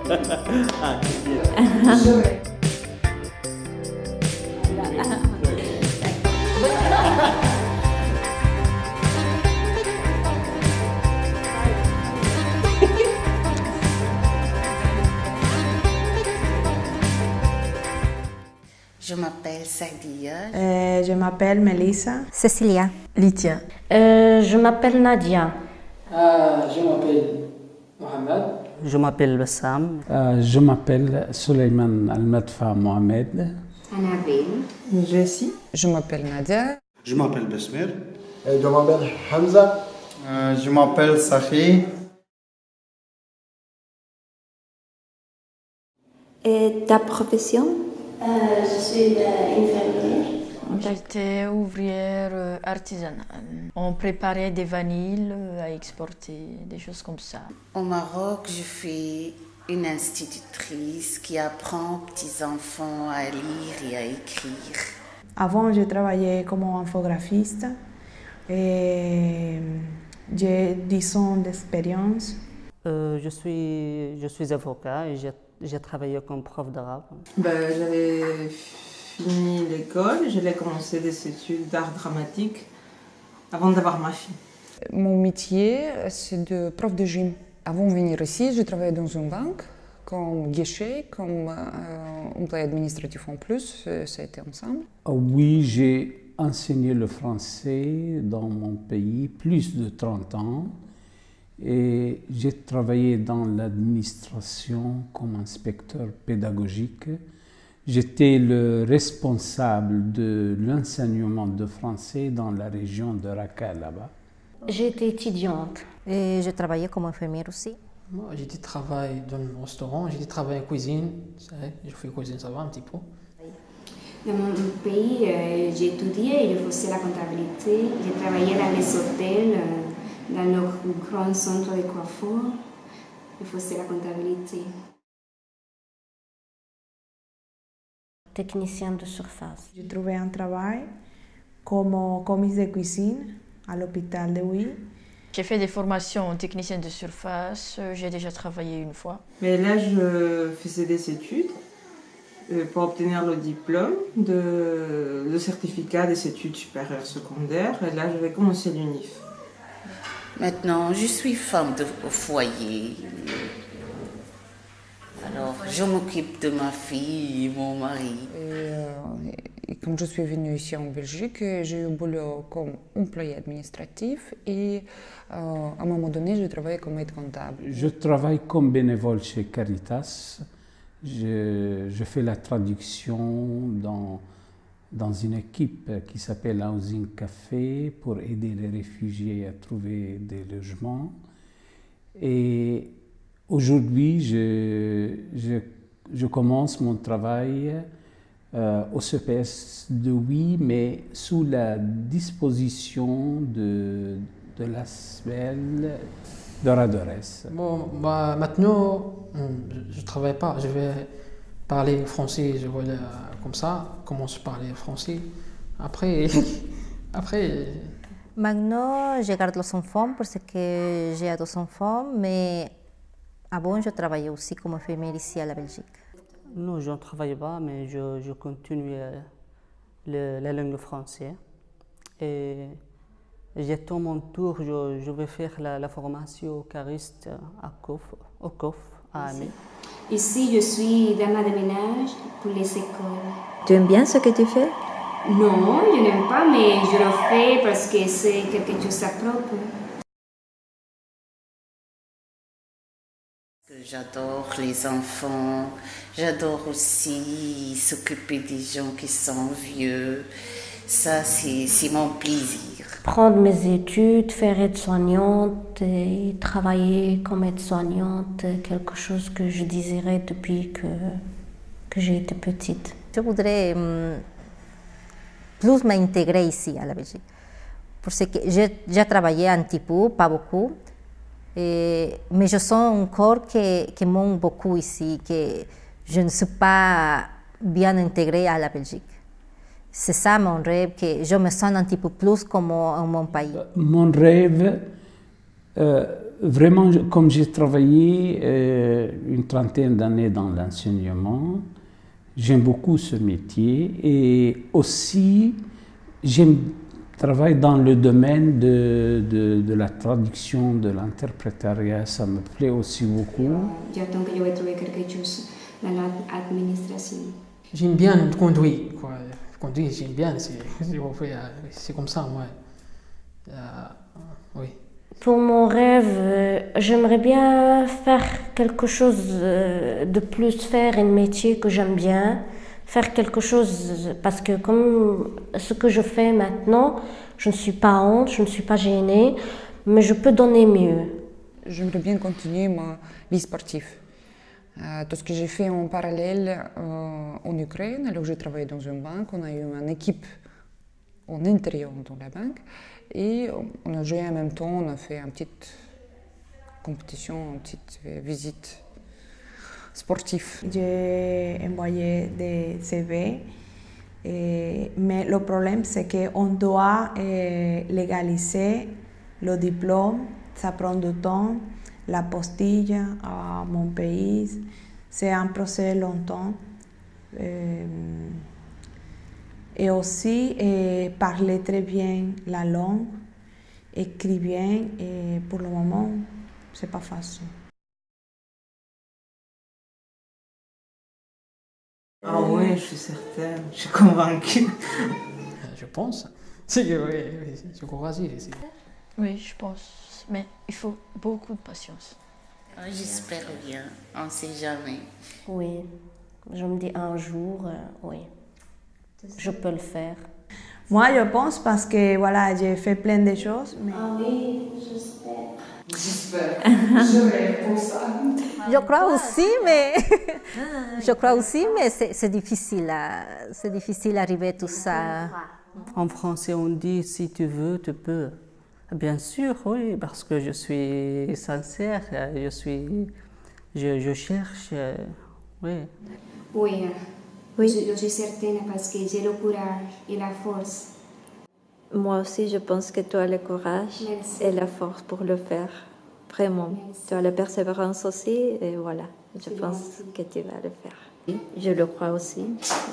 Ah, che bien. Je m'appelle Sadia. Je m'appelle Melissa. Cecilia. Litia. Je m'appelle Nadia. Je m'appelle Mohamed. Je m'appelle Bassam. Je m'appelle Suleiman Al-Madfa Mohamed. Annabelle. Jessie. Je m'appelle Nadia. Je m'appelle Besmer. Je m'appelle Hamza. Je m'appelle Sahi. Et ta profession? Je suis infirmière. J'étais ouvrière artisanale. On préparait des vanilles à exporter, des choses comme ça. Au Maroc, je fais une institutrice qui apprend aux petits-enfants à lire et à écrire. Avant, je travaillais comme infographiste et j'ai 10 ans d'expérience. Je suis avocat et j'ai travaillé comme prof d'arabe. J'avais fini l'école, j'allais commencer des études d'art dramatique avant d'avoir ma fille. Mon métier, c'est de prof de gym. Avant de venir ici, je travaillais dans une banque comme guichet, comme employé administratif en plus, ça a été ensemble. Oui, j'ai enseigné le français dans mon pays plus de 30 ans et j'ai travaillé dans l'administration comme inspecteur pédagogique. J'étais le responsable de l'enseignement de français dans la région de Raqqa là-bas. J'étais étudiante. Et je travaillais comme infirmière aussi. Moi, j'ai dit travail dans le restaurant, j'ai dit travail en cuisine. Je fais cuisine, ça va un petit peu. Dans mon pays, j'ai étudié, je faisais la comptabilité. J'ai travaillé dans les hôtels, dans le grand centre de coiffure. Je faisais la comptabilité. Technicien de surface. J'ai trouvé un travail comme commise de cuisine à l'hôpital de Huy. J'ai fait des formations en technicienne de surface, j'ai déjà travaillé une fois. Mais là, je faisais des études pour obtenir le diplôme, le certificat des études supérieures secondaires. Et là, je vais commencer l'UNIF. Maintenant, je suis femme au foyer. Alors, je m'occupe de ma fille et mon mari. Et quand je suis venue ici en Belgique, j'ai eu boulot comme employé administratif et à un moment donné, je travaillais comme aide comptable. Je travaille comme bénévole chez Caritas. Je fais la traduction dans une équipe qui s'appelle Housing Café pour aider les réfugiés à trouver des logements. Et aujourd'hui, je commence mon travail au CPS de Huy, mais sous la disposition de l'ASBEL d'Oradores. Bon, maintenant, je ne travaille pas. Je vais parler français, je vois comme ça, commence à parler français. Après. Maintenant, je garde les enfants parce que j'ai 2 enfants, mais avant, je travaillais aussi comme infirmière ici à la Belgique. Non, je ne travaille pas, mais je continue la langue française. Et j'attends mon tour, je vais faire la formation cariste au COF, à Amiens. Ici, je suis dame de ménage pour les écoles. Tu aimes bien ce que tu fais? Non, je n'aime pas, mais je le fais parce que c'est quelque chose à propre. J'adore les enfants, j'adore aussi s'occuper des gens qui sont vieux. Ça, c'est mon plaisir. Prendre mes études, faire aide-soignante et travailler comme aide-soignante, quelque chose que je désirais depuis que j'ai été petite. Je voudrais plus m'intégrer ici à la Belgique. Parce que j'ai travaillé un petit peu, pas beaucoup. Mais je sens encore que manque beaucoup ici, que je ne suis pas bien intégrée à la Belgique. C'est ça mon rêve, que je me sens un petit peu plus comme en mon pays. Mon rêve, Vraiment, comme j'ai travaillé une trentaine d'années dans l'enseignement, j'aime beaucoup ce métier et aussi j'aime travailler dans le domaine de la traduction, de l'interprétariat, ça me plaît aussi beaucoup. J'attends que je vais trouver quelque chose dans l'administration. J'aime bien conduire, quoi. Conduire, j'aime bien, c'est comme ça, moi. Oui. Pour mon rêve, j'aimerais bien faire quelque chose de plus, faire un métier que j'aime bien, faire quelque chose, parce que comme ce que je fais maintenant, je ne suis pas honte, je ne suis pas gênée, mais je peux donner mieux. J'aimerais bien continuer ma vie sportive. Tout ce que j'ai fait en parallèle en Ukraine, alors j'ai travaillé dans une banque, on a eu une équipe en intérieur dans la banque et on a joué en même temps, on a fait une petite compétition, une petite visite sportive. J'ai envoyé des CV, mais le problème c'est qu'on doit légaliser le diplôme, ça prend du temps. La postille à mon pays, c'est un procès longtemps. Et aussi parler très bien la langue, écrire bien, et pour le moment, c'est pas facile. Ah oui, je suis certaine, je suis convaincue. Je pense. Si, oui, je crois aussi. Oui, je pense, mais il faut beaucoup de patience. J'espère bien, on ne sait jamais. Oui, je me dis un jour, oui, je peux le faire. Moi, je pense parce que voilà, j'ai fait plein de choses. Mais... Ah oui, j'espère. J'espère. Je rêve pour ça. Je crois aussi, mais c'est difficile d'arriver à tout ça. En français, on dit si tu veux, tu peux. Bien sûr, oui, parce que je suis sincère, je cherche, oui. Oui, je suis certaine parce que j'ai le courage et la force. Moi aussi, je pense que tu as le courage et la force pour le faire. Vraiment. Tu as la persévérance aussi et voilà, je pense que tu vas le faire. Je le crois aussi.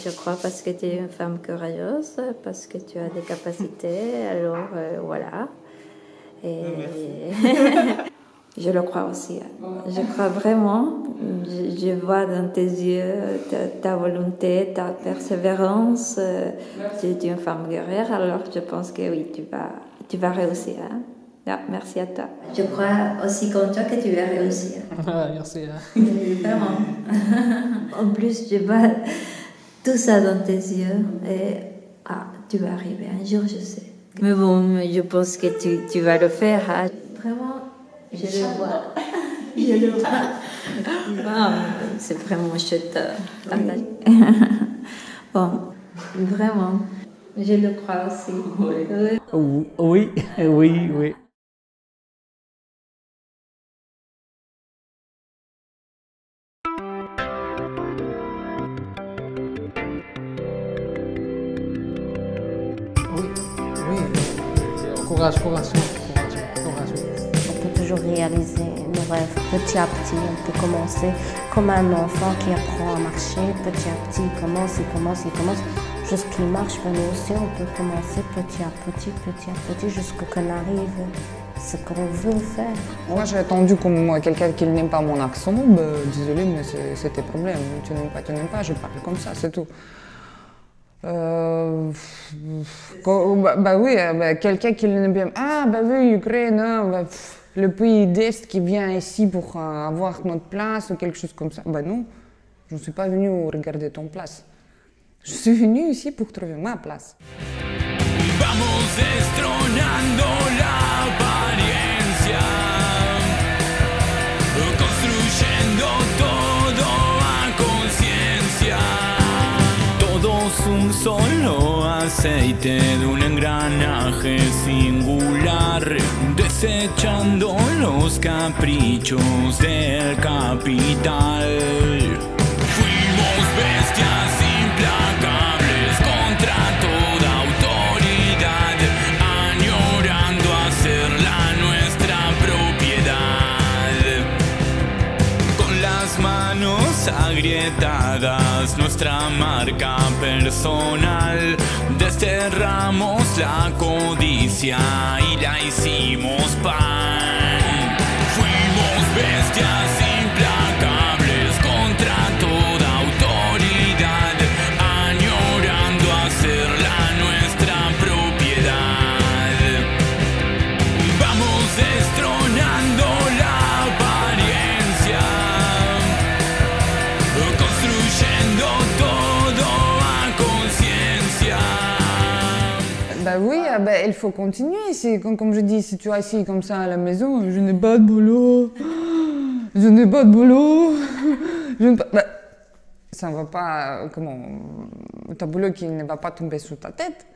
Je crois parce que tu es une femme courageuse, parce que tu as des capacités, alors voilà. Et je le crois aussi. Je crois vraiment. Je vois dans tes yeux ta volonté, ta persévérance. Tu es une femme guerrière, alors je pense que oui, tu vas réussir. Ah, merci à toi. Je crois aussi comme toi que tu vas réussir. Merci. Vraiment. En plus, je vois tout ça dans tes yeux et tu vas arriver un jour, je sais. Mais bon, je pense que tu vas le faire. Hein. Vraiment, je le vois. Je le vois. C'est vraiment chouette. Bon, vraiment, je le crois aussi. Oui, oui, oui. Courage. On peut toujours réaliser nos rêves petit à petit. On peut commencer comme un enfant qui apprend à marcher. Petit à petit, il commence. Jusqu'il marche, mais nous aussi, on peut commencer petit à petit, jusqu'à qu'on arrive à ce qu'on veut faire. Moi, j'ai attendu comme quelqu'un qui n'aime pas mon accent. Désolé, mais c'est tes problèmes. Tu n'aimes pas, je parle comme ça, c'est tout. Quelqu'un qui l'aime bien. Ah, oui, Ukraine, le pays d'Est qui vient ici pour avoir notre place ou quelque chose comme ça. Non, je ne suis pas venue regarder ton place. Je suis venue ici pour trouver ma place. Vamos destronando la apariencia, construyendo todo a conciencia. Todos un solo aceite de un engranaje singular, desechando los caprichos del capital. Fuimos bestias implacables contra toda autoridad, añorando hacerla nuestra propia. vidas agrietadas, nuestra marca personal. Desterramos la codicia y la hicimos pan. Fuimos bestias implacables contra toda autoridad, añorando hacerla nuestra propiedad. Vamos destronando la apariencia, construyendo todo a conciencia. Bah oui, il faut continuer. Comme je dis, si tu es assis comme ça à la maison, je n'ai pas de boulot, je n'ai pas de boulot, ça ne va pas, ton boulot qui ne va pas tomber sous ta tête.